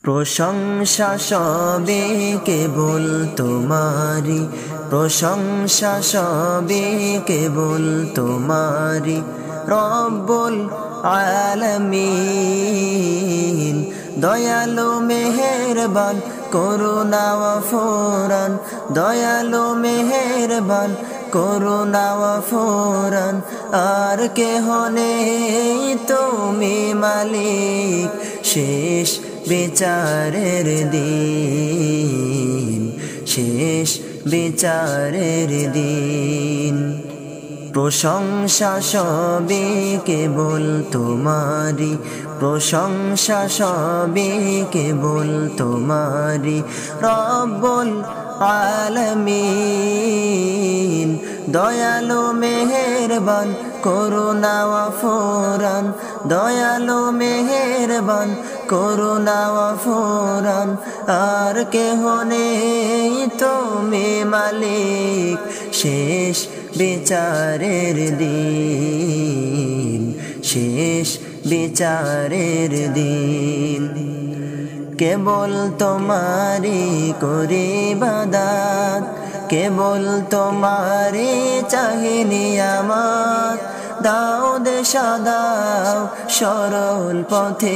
প্রশংসা সবে কেবল তোমারি, প্রশংসা সবে কেবল তোমারি, রব্বুল আলামিন। দয়ালু মেহেরবান করুণা ফুরান, দয়ালু মেহেরবান করুণা ফুরান। আর কেহ নেই তুমি মালিক, শেষ বিচারের দিন, শেষ বিচারের দিন। প্রশংসা সবে কেবল তোমারি, প্রশংসা সবে কেবল তোমারি, রব্বুল আলামিন। দয়ালু মেহেরবান করুণা ফুরান, দয়ালু মেহেরবান করুণা ফুরান। আর কেহ নেই তুমি মালিক, শেষ বিচারের দিন, শেষ বিচারের দিন। কেবল তোমারি করি ইবাদত, কেবল তোমারি চাহি নিয়ামত। দাও দিশা দাও সরল পথে